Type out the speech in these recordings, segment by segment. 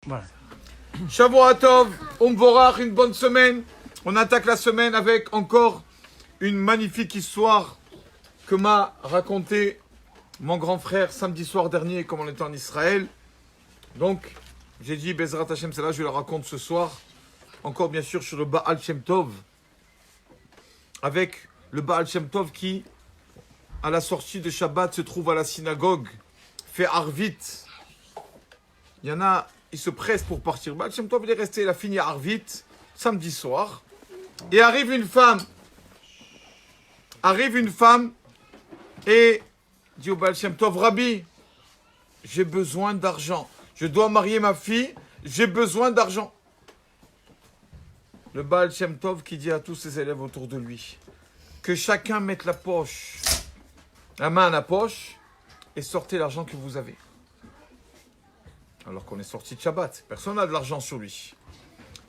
Voilà. Shavua Tov, Umvorach, une bonne semaine. On attaque la semaine avec encore une magnifique histoire que m'a raconté mon grand frère samedi soir dernier, comme on était en Israël. Donc, j'ai dit, Bezrat Hashem, c'est là, je le raconte ce soir. Encore bien sûr sur le Baal Shem Tov. Avec le Baal Shem Tov qui, à la sortie de Shabbat, se trouve à la synagogue, fait Arvit. Il y en a, ils se pressent pour partir. Baal Shem Tov, il est resté, il a fini Arvit, samedi soir. Et arrive une femme et dit au Baal Shem Tov, Rabbi, j'ai besoin d'argent. Je dois marier ma fille, j'ai besoin d'argent. Le Baal Shem Tov qui dit à tous ses élèves autour de lui, que chacun mette la main à la poche, et sortez l'argent que vous avez. Alors qu'on est sorti de Shabbat, personne n'a de l'argent sur lui.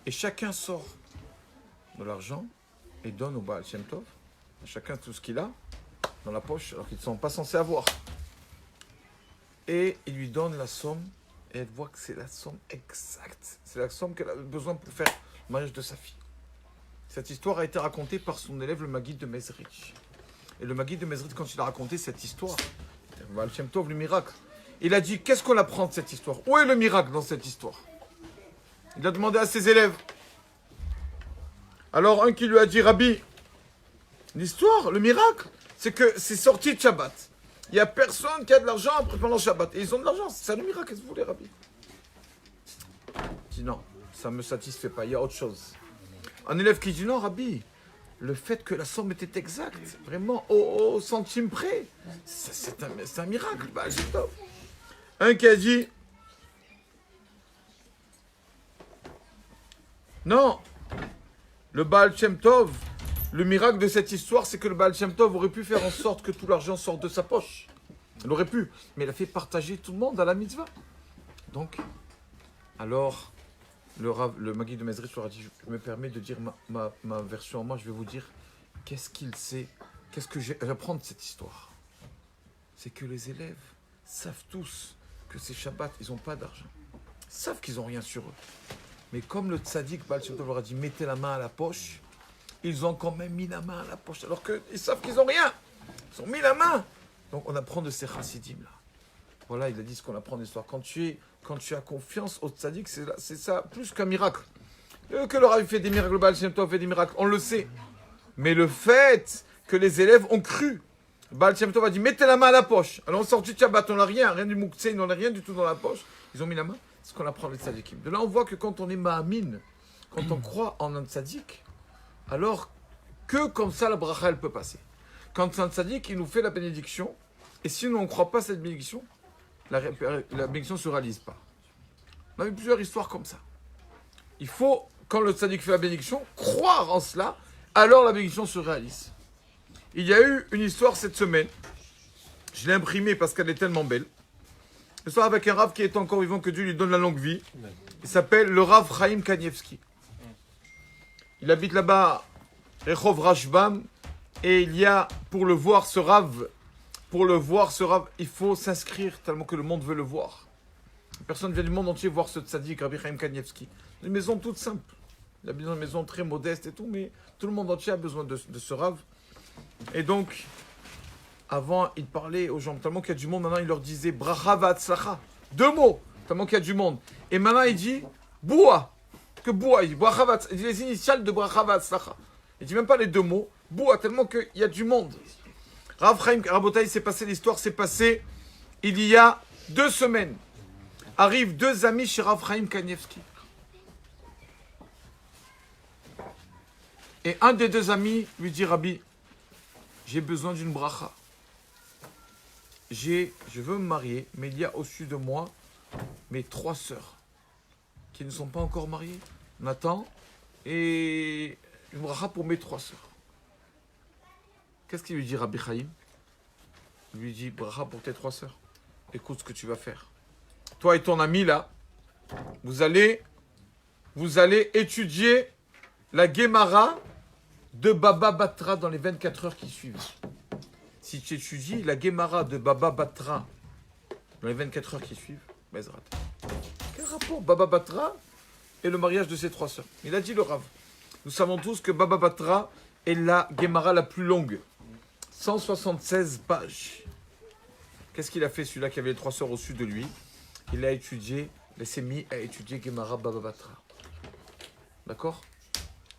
Et chacun sort de l'argent et donne au Baal Shem Tov, chacun tout ce qu'il a dans la poche, alors qu'ils ne sont pas censés avoir. Et il lui donne la somme, et elle voit que c'est la somme exacte. C'est la somme qu'elle a besoin pour faire le mariage de sa fille. Cette histoire a été racontée par son élève, le Maguid de Mezrich. Et le Maguid de Mezrich, quand il a raconté cette histoire, le Baal Shem Tov, le miracle, il a dit, qu'est-ce qu'on apprend de cette histoire? Où est le miracle dans cette histoire? Il a demandé à ses élèves. Alors, un qui lui a dit, Rabbi, l'histoire, le miracle, c'est que c'est sorti de Shabbat. Il n'y a personne qui a de l'argent pendant Shabbat. Et ils ont de l'argent, c'est ça le miracle, qu'est-ce que vous voulez, Rabbi? Il dit, non, ça ne me satisfait pas, il y a autre chose. Un élève qui dit, non, Rabbi, le fait que la somme était exacte, vraiment au centime près, c'est un miracle. Bah, c'est top. Un qui a dit, non, le Baal Shem Tov, le miracle de cette histoire, c'est que le Baal Shem Tov aurait pu faire en sorte que tout l'argent sorte de sa poche. Il aurait pu, mais il a fait partager tout le monde à la mitzvah. Donc, alors, le Maguid de Mezrich leur a dit, je me permets de dire ma version en moi, je vais vous dire, qu'est-ce qu'il sait, qu'est-ce que j'apprends de cette histoire. C'est que les élèves savent tous que c'est Shabbat, ils n'ont pas d'argent. Ils savent qu'ils n'ont rien sur eux. Mais comme le tzaddik Baal Shem Tov leur a dit, mettez la main à la poche, ils ont quand même mis la main à la poche, alors qu'ils savent qu'ils n'ont rien. Ils ont mis la main. Donc on apprend de ces chassidim là. Voilà, il a dit ce qu'on apprend de l'histoire. Quand tu as confiance au tzaddik, c'est ça, plus qu'un miracle. Que le Rav fait des miracles, le Baal Shem Tov fait des miracles, on le sait. Mais le fait que les élèves ont cru, le Baal Shem Tov a dit, mettez la main à la poche. Alors on sort du Shabbat, on n'a rien du mouktsé, on n'a rien du tout dans la poche. Ils ont mis la main, c'est ce qu'on apprend les tzaddikim. De là, on voit que quand on est ma'amin, quand on croit en un tzaddik, alors que comme ça, la bracha, elle peut passer. Quand c'est un tzaddik, il nous fait la bénédiction, et si nous, on ne croit pas à cette bénédiction, la bénédiction ne se réalise pas. On a eu plusieurs histoires comme ça. Il faut, quand le tzaddik fait la bénédiction, croire en cela, alors la bénédiction se réalise. Il y a eu une histoire cette semaine, je l'ai imprimée parce qu'elle est tellement belle. Une histoire avec un Rav qui est encore vivant, que Dieu lui donne la longue vie. Il s'appelle le Rav Chaim Kanievski. Il habite là-bas, Rehov Rashbam, et il y a, pour le voir ce Rav, il faut s'inscrire tellement que le monde veut le voir. Personne vient du monde entier voir ce tzaddik, Rabbi Chaim Kanievski. Une maison toute simple. Il habite dans une maison très modeste et tout, mais tout le monde entier a besoin de ce Rav. Et donc, avant, il parlait aux gens, tellement qu'il y a du monde, maintenant il leur disait bracha v'atzlacha. 2 mots, tellement qu'il y a du monde. Et maintenant il dit boua. Que boua, il dit bracha v'atzlacha. Il dit les initiales de bracha v'atzlacha. Il dit même pas les 2 mots, boua, tellement qu'il y a du monde. Rav Chaim Rabotai, l'histoire s'est passée il y a 2 semaines. Arrivent 2 amis chez Rav Chaim Kanievski. Et un des 2 amis lui dit, Rabbi, j'ai besoin d'une bracha. Je veux me marier, mais il y a au-dessus de moi mes 3 sœurs qui ne sont pas encore mariées. Nathan et une bracha pour mes 3 sœurs. Qu'est-ce qu'il lui dit, Rabbi Chaim? Il lui dit, bracha pour tes 3 sœurs. Écoute ce que tu vas faire. Toi et ton ami là, vous allez étudier la Gemara de Baba Batra dans les 24 heures qui suivent. Si tu étudies la Gemara de Baba Batra dans les 24 heures qui suivent, Bezrat. Quel rapport rapport Baba Batra et le mariage de ses 3 sœurs? Il a dit le Rav. Nous savons tous que Baba Batra est la Gemara la plus longue. 176 pages. Qu'est-ce qu'il a fait, celui-là qui avait les 3 sœurs au-dessus de lui? Il a étudié, il s'est mis à étudier Gemara Baba Batra. D'accord?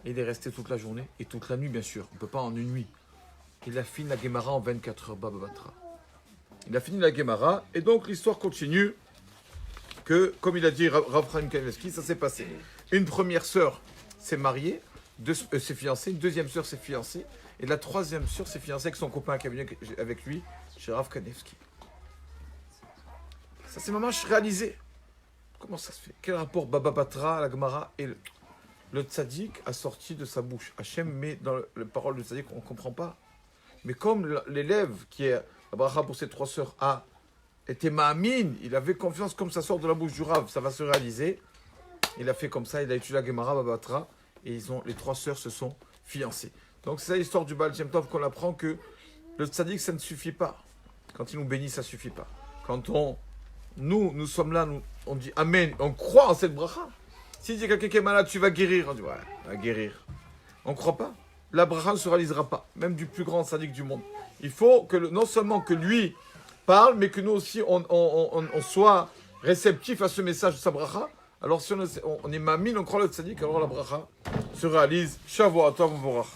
Il est resté toute la journée et toute la nuit, bien sûr. On ne peut pas en une nuit. Il a fini la Gemara en 24 heures, Baba Batra. Il a fini la Gemara et donc l'histoire continue que, comme il a dit Rav Chaim Kanievski, ça s'est passé. Une première sœur s'est mariée, s'est fiancée, une deuxième sœur s'est fiancée et la troisième sœur s'est fiancée avec son copain qui est venu avec lui, chez Rav Kanievski. Ça c'est maman, je réalisé. Comment ça se fait? Quel rapport Baba Batra, la Gemara et le tzaddik a sorti de sa bouche? Hachem met dans les paroles du tzaddik, on ne comprend pas. Mais comme l'élève qui est la bracha pour ses 3 sœurs a été ma'amine, il avait confiance comme ça sort de la bouche du Rav, ça va se réaliser. Il a fait comme ça, il a étudié la Gemara Baba Batra et les 3 sœurs se sont fiancées. Donc c'est ça l'histoire du Baal Shem Tov qu'on apprend que le tzaddik ça ne suffit pas. Quand il nous bénit, ça ne suffit pas. Quand nous sommes là, on dit Amen, on croit en cette bracha. S'il dit quelqu'un qui est malade, tu vas guérir. On dit ouais, va guérir. On ne croit pas. La bracha ne se réalisera pas, même du plus grand tzaddik du monde. Il faut que non seulement que lui parle, mais que nous aussi on soit réceptifs à ce message de sa bracha. Alors si on est mamine, on croit le tzaddik, alors la bracha se réalise. Shavuot Tov U'Mevorach.